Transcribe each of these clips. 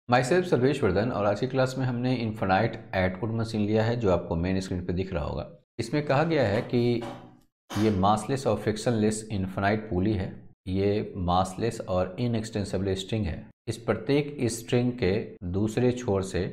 My self Sarvesh Vardhan और आज की क्लास में हमने इन्फिनाइट एटवुड मशीन लिया है जो आपको मेन स्क्रीन पर दिख रहा होगा। इसमें कहा गया है कि ये मासलेस और फ्रिक्शनलेस इन्फिनाइट पुली है। ये मासलेस और इनएक्सटेंसिबल स्ट्रिंग है। इस प्रत्येक स्ट्रिंग के दूसरे छोर से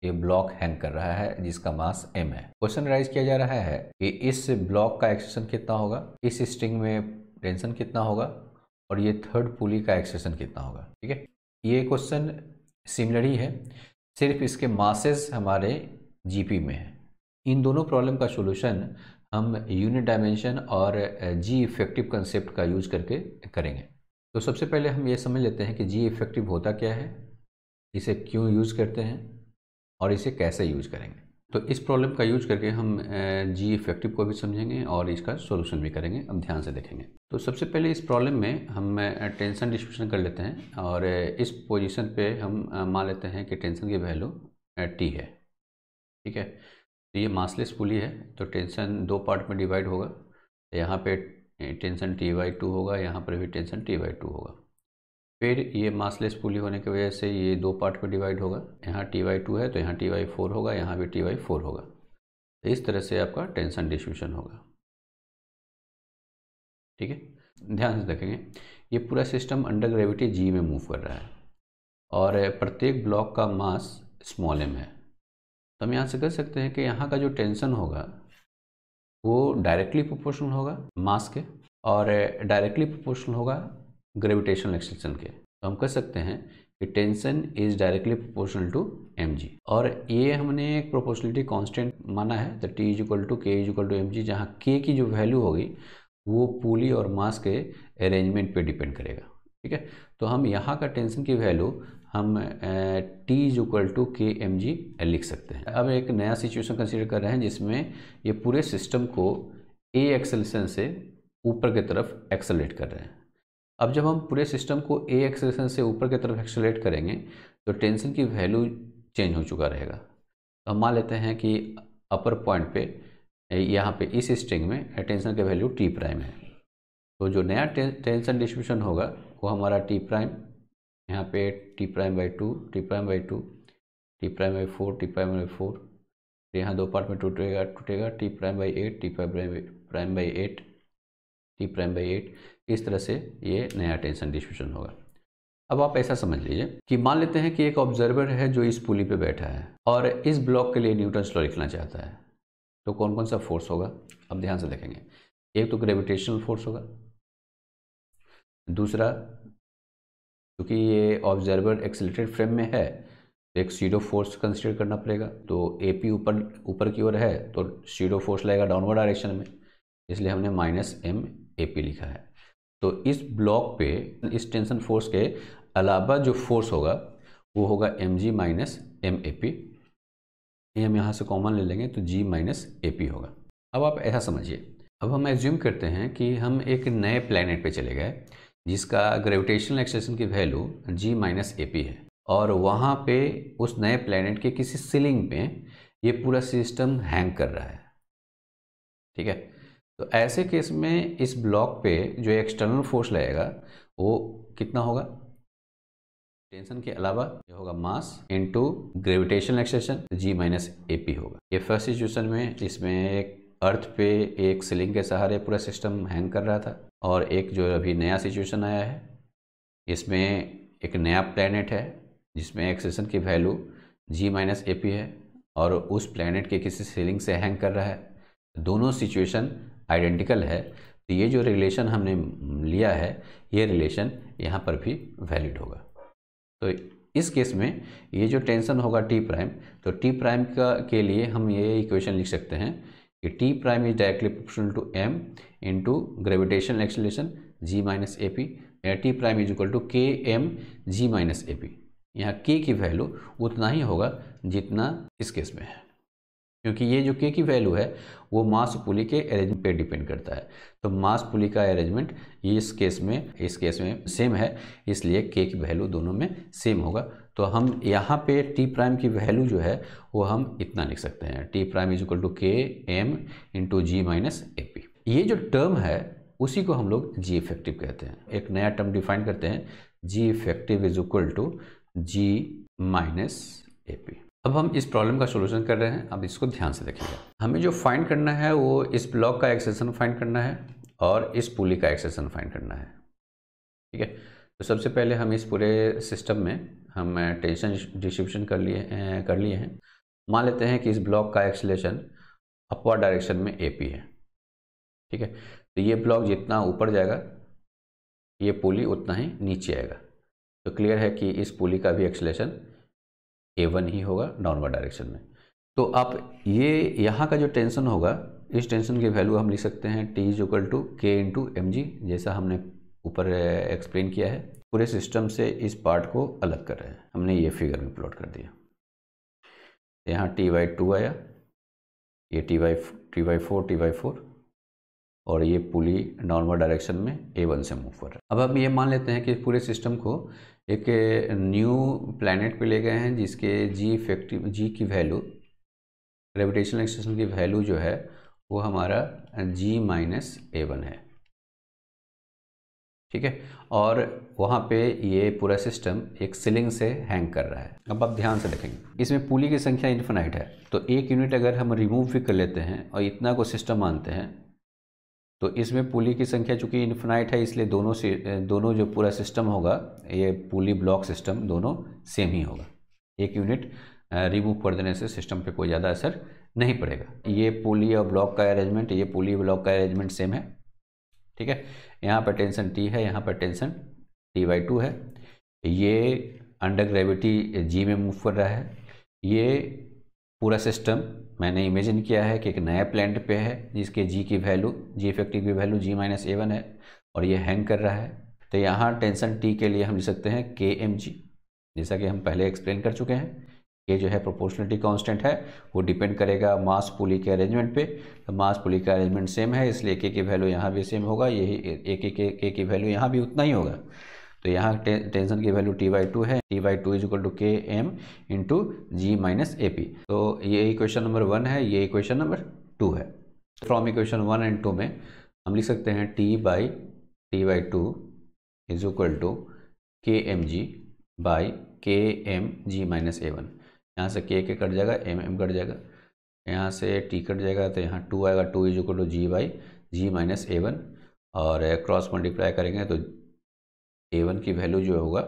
ये ब्लॉक हैंग कर रहा है जिसका मास m है। क्वेश्चन राइज किया जा रहा है कि इस ब्लॉक का एक्सेशन कितना होगा, इस स्ट्रिंग में टेंशन कितना होगा और ये थर्ड पुली का एक्सेशन कितना होगा। ठीक है, ये क्वेश्चन सिमिलर ही है, सिर्फ इसके मासेस हमारे जीपी में है। इन दोनों प्रॉब्लम का सॉल्यूशन हम यूनिट डायमेंशन और जी इफेक्टिव कंसेप्ट का यूज करके करेंगे। तो सबसे पहले हम ये समझ लेते हैं कि जी इफेक्टिव होता क्या है, इसे क्यों यूज करते हैं और इसे कैसे यूज करेंगे। तो इस प्रॉब्लम का यूज करके हम जी इफेक्टिव को भी समझेंगे और इसका सॉल्यूशन भी करेंगे। अब ध्यान से देखेंगे। तो सबसे पहले इस प्रॉब्लम में हम टेंशन डिस्ट्रीब्यूशन कर लेते हैं और इस पोजीशन पे हम मान लेते हैं कि टेंशन की वैल्यू टी है। ठीक है, तो ये मासलेस पुली है तो टेंशन दो पार्ट में डिवाइड होगा। यहाँ पे टेंशन T/2 होगा, यहाँ पर भी टेंशन T/2 होगा। फिर ये मासलेस पुली होने की वजह से ये दो पार्ट में डिवाइड होगा। यहाँ T/2 है तो यहाँ T/4 होगा, यहाँ भी T/4 होगा। तो इस तरह से आपका टेंशन डिस्ट्रीब्यूशन होगा। ठीक है, ध्यान से देखेंगे। ये पूरा सिस्टम अंडर ग्रेविटी जी में मूव कर रहा है और प्रत्येक ब्लॉक का मास स्मॉल m है। तो हम यहाँ से कर सकते हैं कि यहाँ का जो टेंशन होगा वो डायरेक्टली प्रोपोर्शनल होगा मास के और डायरेक्टली प्रोपोर्शनल होगा ग्रेविटेशनल एक्सेलरेशन के। तो हम कह सकते हैं कि tension is directly proportional to mg और ये हमने एक प्रोपोर्शनलिटी कांस्टेंट माना है। तो T = K = mg, जहाँ K की जो वैल्यू होगी वो पुली और मास के अरेंजमेंट पे डिपेंड करेगा। ठीक है, तो हम यहाँ का टेंशन की वैल्यू हम T = K mg लिख सकते हैं। अब एक नया सिचुएशन कंसीडर कर रहे हैं जिसमें ये पूरे सिस्टम को a एक्सेलरेशन से ऊपर की तरफ एक्सेलरेट कर रहे हैं। अब जब हम पूरे सिस्टम को a एक्सेलरेशन से ऊपर की तरफ एक्सेलरेट करेंगे तो टेंशन की वैल्यू चेंज हो चुका रहेगा। तो हम मान लेते हैं कि अपर पॉइंट पे यहाँ पे इस स्ट्रिंग में टेंशन की वैल्यू T' है। तो जो नया टेंशन डिस्ट्रीब्यूशन होगा वो हमारा T', यहाँ पे T'/2, T'/2, T'/4, T'/4, यहाँ दो पार्ट में टूटेगा T'/8, T'/8, T'/8। इस तरह से ये नया टेंशन डिस्ट्रीब्यूशन होगा। अब आप ऐसा समझ लीजिए कि मान लेते हैं कि एक ऑब्जर्वर है जो इस पुली पे बैठा है और इस ब्लॉक के लिए न्यूटन्स लॉ लिखना चाहता है। तो कौन कौन सा फोर्स होगा, अब ध्यान से देखेंगे। एक तो ग्रेविटेशनल फोर्स होगा, दूसरा क्योंकि ये ऑब्जर्वर एक्सीलरेटेड फ्रेम में है तो एक सीडो फोर्स कंसीडर करना पड़ेगा। तो AP ऊपर की ओर है तो सीडो फोर्स लगेगा डाउनवर्ड डायरेक्शन में, इसलिए हमने -MAP लिखा है। तो इस ब्लॉक पे इस टेंशन फोर्स के अलावा जो फोर्स होगा वो होगा mg - MAP। ये हम यहाँ से कॉमन ले लेंगे तो G - AP होगा। अब आप ऐसा समझिए, अब हम एज्यूम करते हैं कि हम एक नए प्लैनेट पे चले गए जिसका ग्रेविटेशनल एक्सेलरेशन की वैल्यू G - AP है और वहाँ पे उस नए प्लैनेट के किसी सीलिंग पे ये पूरा सिस्टम हैंग कर रहा है। ठीक है, तो ऐसे केस में इस ब्लॉक पे जो एक्सटर्नल फोर्स लगेगा वो कितना होगा, टेंशन के अलावा ये होगा mass into gravitational acceleration G - AP होगा। ये फर्स्ट सिचुएशन में इसमें एक अर्थ पे एक सीलिंग के सहारे पूरा सिस्टम हैंग कर रहा था और एक जो अभी नया सिचुएशन आया है इसमें एक नया प्लैनेट है जिसमें एक्सेलरेशन की वैल्यू G - AP है और उस प्लैनेट के किसी सीलिंग से हैंग कर रहा है। दोनों सिचुएशन आइडेंटिकल है तो ये जो रिलेशन हमने लिया है ये रिलेशन यहाँ पर भी वैलिड होगा। तो इस केस में ये जो टेंशन होगा T', तो T' के लिए हम ये इक्वेशन लिख सकते हैं कि T' is directly proportional to m into gravitational acceleration G - AP। T' is equal to Km G - AP। यहाँ K की वैल्यू उतना ही होगा जितना इस केस में है, क्योंकि ये जो K की वैल्यू है वो मास पुली के अरेंजमेंट पे डिपेंड करता है। तो मास पुली का अरेंजमेंट इस केस में सेम है, इसलिए K की वैल्यू दोनों में सेम होगा। तो हम यहाँ पे T' की वैल्यू जो है वो हम इतना लिख सकते हैं, T' is equal to Km into G - AP। ये जो टर्म है उसी को हम लोग G इफेक्टिव कहते हैं। एक नया टर्म डिफाइन करते हैं, G effective is equal to G minus A P. अब हम इस प्रॉब्लम का सॉल्यूशन कर रहे हैं। अब इसको ध्यान से देखिएगा, हमें जो फाइंड करना है वो इस ब्लॉक का एक्सेशन फाइंड करना है और इस पुली का एक्सेशन फाइंड करना है। ठीक है, तो सबसे पहले हम इस पूरे सिस्टम में हम टेंशन डिस्ट्रीब्यूशन कर लिए हैं। मान लेते हैं कि इस ब्लॉक का एक्सेलेरेशन अपवर्ड डायरेक्शन में ए पी है। ठीक है, तो ये ब्लॉक जितना ऊपर जाएगा ये पुली उतना ही नीचे आएगा। तो क्लियर है कि इस पुली का भी एक्सेलेरेशन A1 ही होगा डाउनवर्ड डायरेक्शन में। तो आप ये यहाँ का जो टेंशन होगा, इस टेंशन की वैल्यू हम लिख सकते हैं T इज इक्वल टू के इंटू एम जी, जैसा हमने ऊपर एक्सप्लेन किया है। पूरे सिस्टम से इस पार्ट को अलग कर रहे हैं, हमने ये फिगर में प्लॉट कर दिया। यहाँ T/2 आया, ये T/4 और ये पुली डाउनवर्ड डायरेक्शन में A1 से मूव कर रहा है। अब हम ये मान लेते हैं कि पूरे सिस्टम को एक न्यू प्लैनेट पे ले गए हैं जिसके जी की वैल्यू, ग्रेविटेशनल एक्सेलरेशन की वैल्यू जो है वो हमारा G-A1 है। ठीक है, और वहाँ पे ये पूरा सिस्टम एक सीलिंग से हैंग कर रहा है। अब आप ध्यान से देखेंगे, इसमें पुली की संख्या इन्फिनाइट है, तो एक यूनिट अगर हम रिमूव भी कर लेते हैं और इतना को सिस्टम मानते हैं तो इसमें पुली की संख्या चूंकि इन्फिनाइट है, इसलिए दोनों जो पूरा सिस्टम होगा, ये पुली ब्लॉक सिस्टम दोनों सेम ही होगा। एक यूनिट रिमूव कर देने से सिस्टम पे कोई ज़्यादा असर नहीं पड़ेगा। ये पुली और ब्लॉक का अरेंजमेंट, ये पुली ब्लॉक का अरेंजमेंट सेम है। ठीक है, यहाँ पर टेंशन T है, यहाँ पर टेंशन T/2 है। ये अंडर ग्रेविटी G में मूव कर रहा है। ये पूरा सिस्टम मैंने इमेजिन किया है कि एक नया प्लैनेट पे है जिसके G की वैल्यू, G इफेक्टिव की वैल्यू G-A1 है और ये हैंग कर रहा है। तो यहाँ टेंशन T के लिए हम लिख सकते हैं KmG, जैसा कि हम पहले एक्सप्लेन कर चुके हैं। ये जो है प्रोपोर्शनलिटी कांस्टेंट है, वो डिपेंड करेगा मास पुली के अरेंजमेंट पे। तो मास पुली का अरेंजमेंट सेम है, इसलिए K की वैल्यू यहाँ भी सेम होगा, यही K की वैल्यू यहाँ भी उतना ही होगा। तो यहाँ टेंशन की वैल्यू T/2 है, T/2 is equal to Km into G-AP। तो ये इक्वेशन नंबर 1 है, ये इक्वेशन नंबर 2 है। फ्रॉम इक्वेशन 1 एंड 2 में हम लिख सकते हैं T/2 is equal to Kmg by Kmg-A1। यहाँ से K कट जाएगा, mm कट जाएगा, यहाँ से T कट जाएगा, तो यहाँ 2 आएगा, 2 इज इक्वल टू G/G-A1 और क्रॉस मल्टीप्लाई करेंगे तो A1 की वैल्यू जो होगा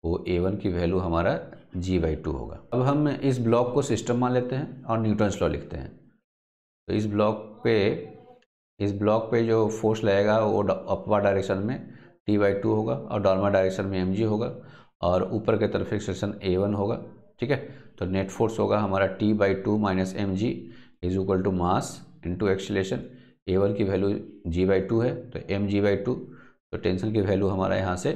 वो A1 की वैल्यू हमारा G/2 होगा। अब हम इस ब्लॉक को सिस्टम मान लेते हैं और न्यूटन्स लॉ लिखते हैं। तो इस ब्लॉक पे जो फोर्स लगेगा वो अपवर्ड डायरेक्शन में T/2 होगा और डाउनवर्ड डायरेक्शन में mg होगा और ऊपर की तरफ एक्सेलरेशन A1 होगा। ठीक है, तो नेट फोर्स होगा हमारा T/2 minus mg is equal to mass into acceleration. A1 की वैल्यू G/2 है तो mg/2, तो टेंशन की वैल्यू हमारा यहाँ से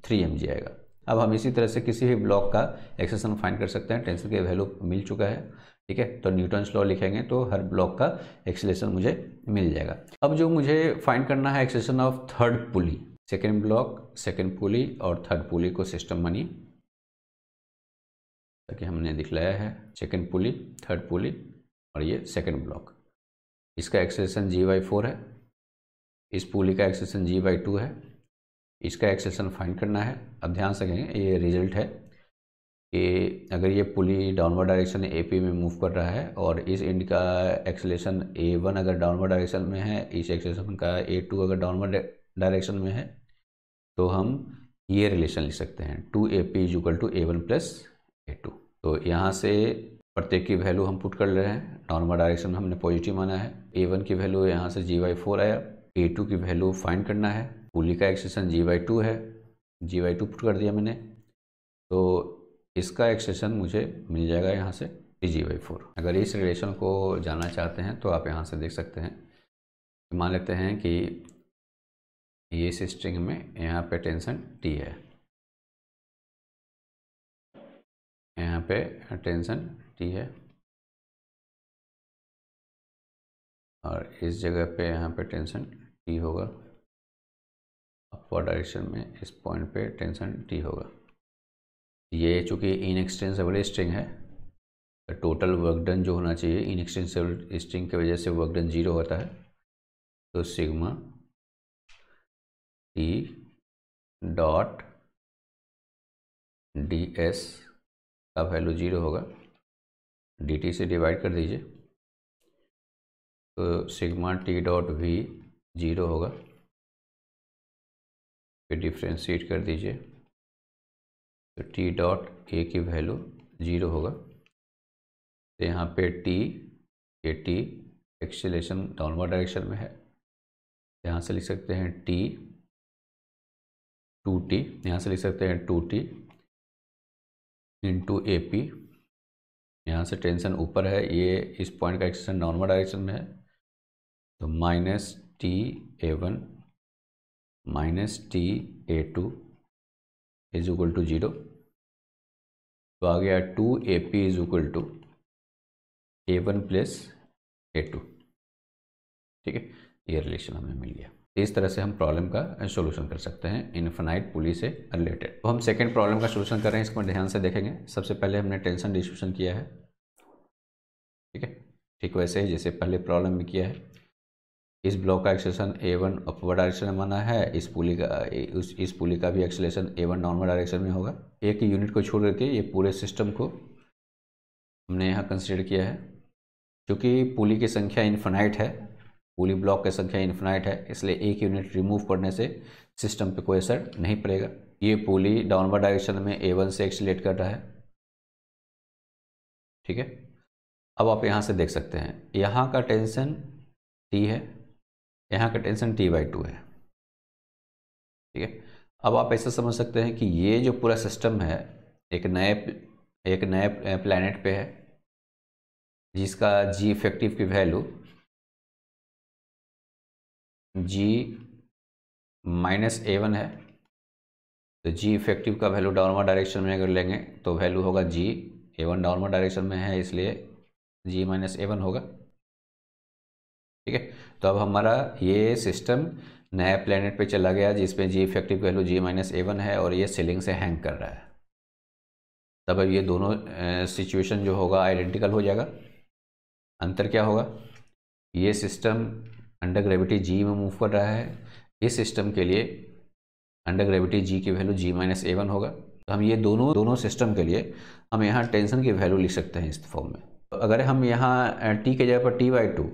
3mg आएगा। अब हम इसी तरह से किसी भी ब्लॉक का एक्सेलरेशन फाइंड कर सकते हैं, टेंशन की वैल्यू मिल चुका है। ठीक है, तो न्यूटन्स लॉ लिखेंगे तो हर ब्लॉक का एक्सेलरेशन मुझे मिल जाएगा। अब जो मुझे फाइंड करना है acceleration of third pulley, second block, second pulley और थर्ड पुली को सिस्टम मानिए, ताकि हमने दिखलाया है सेकेंड पुली, थर्ड पुली और ये सेकेंड ब्लॉक। इसका एक्सेलरेशन G/4 है, इस पुली का एक्सेलरेशन G/2 है, इसका एक्सेलरेशन फाइंड करना है। अब ध्यान से कहेंगे, ये रिजल्ट है कि अगर ये पुली डाउनवर्ड डायरेक्शन AP में मूव कर रहा है और इस एंड का एक्सेलरेशन A1 अगर डाउनवर्ड डायरेक्शन में है, इस एक्सेलरेशन का A2 अगर डाउनवर्ड डायरेक्शन में है, तो हम ये रिलेशन लिख सकते हैं 2AP is equal to A1 plus A2। तो यहाँ से प्रत्येक की वैल्यू हम पुट कर ले रहे हैं। डाउनवर्ड डायरेक्शन में हमने पॉजिटिव माना है, A1 की वैल्यू यहाँ से G/4 आया, A2 की वैल्यू फाइंड करना है, पुली का एक्सेलरेशन G/2 है, G/2 पुट कर दिया मैंने, तो इसका एक्सेलरेशन मुझे मिल जाएगा यहाँ से G/4। अगर इस रिलेशन को जानना चाहते हैं तो आप यहाँ से देख सकते हैं। मान लेते हैं कि ये स्ट्रिंग में यहाँ पे टेंशन T है, यहाँ पे टेंशन T है और इस जगह पे यहाँ पे टेंशन T होगा, अपवर्ड डायरेक्शन में इस पॉइंट पे टेंशन T होगा। ये चूँकि इनएक्सटेंसिबल स्ट्रिंग है, तो टोटल वर्क डन जो होना चाहिए, इनएक्सटेंसिबल स्ट्रिंग की वजह से वर्क डन 0 होता है, तो सिग्मा T डॉट ds का वैल्यू 0 होगा, dt से डिवाइड कर दीजिए तो सिग्मा टी डॉट वी 0 होगा, फिर डिफ्रेंशिएट कर दीजिए तो टी डॉट ए की वैल्यू 0 होगा। तो यहाँ पे टी एक्सीलरेशन डाउनवर्ड डायरेक्शन में है, यहाँ से लिख सकते हैं टी 2t, यहाँ से लिख सकते हैं 2t इंटू ए पी। यहाँ से टेंशन ऊपर है, ये इस पॉइंट का एक्सटेंशन डाउनवर्ड डायरेक्शन में है, तो minus T A one minus T A two is equal to 0। तो आ गया 2AP is equal to A1 plus A2। ठीक है, ये रिलेशन हमें मिल गया। इस तरह से हम प्रॉब्लम का सॉल्यूशन कर सकते हैं इनफिनाइट पुली से रिलेटेड। तो हम सेकंड प्रॉब्लम का सॉल्यूशन कर रहे हैं, इसको ध्यान से देखेंगे। सबसे पहले हमने टेंशन डिस्ट्रीब्यूशन किया है, ठीक है, ठीक वैसे ही जैसे पहले प्रॉब्लम में किया है। इस ब्लॉक का एक्सेलेरेशन A1 अपवर्ड डायरेक्शन में बना है, इस पुली का भी एक्सेलेरेशन A1 डाउनवर्ड डायरेक्शन में होगा। एक यूनिट को छोड़ करके ये पूरे सिस्टम को हमने यहाँ कंसिडर किया है। क्योंकि पुली की संख्या इनफिनाइट है, पुली ब्लॉक की संख्या इनफिनाइट है, इसलिए एक यूनिट रिमूव करने से सिस्टम पे कोई असर नहीं पड़ेगा। ये पुली डाउनवर्ड डायरेक्शन में A1 से एक्सीलरेट कर रहा है, ठीक है। अब आप यहाँ से देख सकते हैं, यहाँ का टेंशन T है, यहाँ का टेंशन T/2 है, ठीक है। अब आप ऐसा समझ सकते हैं कि ये जो पूरा सिस्टम है एक नए प्लैनेट पे है, जिसका G इफेक्टिव की वैल्यू G-A1 है। तो G इफेक्टिव का वैल्यू डाउनवर्ड डायरेक्शन में अगर लेंगे तो वैल्यू होगा G-A1 डाउनवर्ड डायरेक्शन में है, इसलिए G-A1 होगा, ठीक है। तो अब हमारा ये सिस्टम नया प्लेनेट पे चला गया जिसमें G इफेक्टिव वैल्यू G-A1 है और ये सीलिंग से हैंग कर रहा है। तब अब ये दोनों सिचुएशन जो होगा आइडेंटिकल हो जाएगा। अंतर क्या होगा, ये सिस्टम अंडर ग्रेविटी G में मूव कर रहा है, इस सिस्टम के लिए अंडर ग्रेविटी G की वैल्यू G-A1 होगा। तो हम ये दोनों सिस्टम के लिए हम यहाँ टेंशन की वैल्यू लिख सकते हैं इस फॉर्म में। तो अगर हम यहाँ T के जगह पर T/2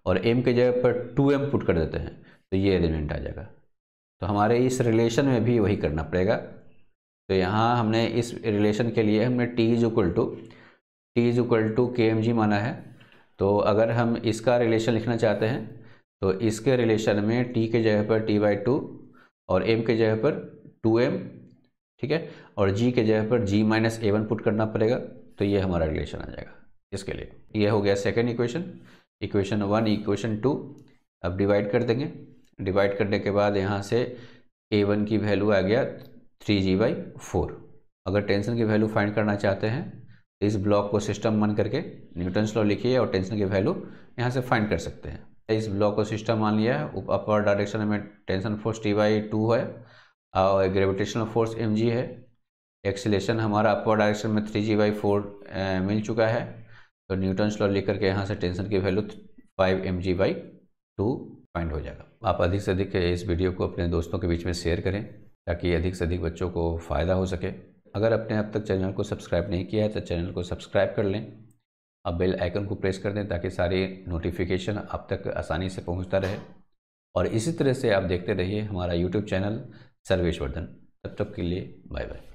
और M के जगह पर 2M पुट कर देते हैं तो ये एलिमेंट आ जाएगा। तो हमारे इस रिलेशन में भी वही करना पड़ेगा। तो यहाँ हमने इस रिलेशन के लिए हमने T is equal to KMG माना है। तो अगर हम इसका रिलेशन लिखना चाहते हैं तो इसके रिलेशन में T के जगह पर T/2 और M के जगह पर 2M, ठीक है, और G के जगह पर G-A1 पुट करना पड़ेगा। तो ये हमारा रिलेशन आ जाएगा इसके लिए। ये हो गया सेकेंड इक्वेशन 1, इक्वेशन 2। अब डिवाइड कर देंगे, डिवाइड करने के बाद यहाँ से A1 की वैल्यू आ गया 3G/4। अगर टेंशन की वैल्यू फाइंड करना चाहते हैं तो इस ब्लॉक को सिस्टम मान करके न्यूटन्स लॉ लिखिए और टेंशन की वैल्यू यहाँ से फाइंड कर सकते हैं। इस ब्लॉक को सिस्टम मान लिया है, अपवर्ड डायरेक्शन में टेंशन फोर्स T/2 है और ग्रेविटेशनल फोर्स mg है। एक्सीलरेशन हमारा अपवर्ड डायरेक्शन में 3G/4 मिल चुका है। तो न्यूटन्स लॉ लिख करके यहाँ से टेंशन की वैल्यू 5mg/2 फाइंड हो जाएगा। आप अधिक से अधिक इस वीडियो को अपने दोस्तों के बीच में शेयर करें ताकि अधिक से अधिक बच्चों को फ़ायदा हो सके। अगर आपने अब तक चैनल को सब्सक्राइब नहीं किया है तो चैनल को सब्सक्राइब कर लें, अब बेल आइकन को प्रेस कर दें ताकि सारी नोटिफिकेशन आप तक आसानी से पहुंचता रहे। और इसी तरह से आप देखते रहिए हमारा यूट्यूब चैनल सर्वेश वर्धन। तब तक के लिए बाय बाय।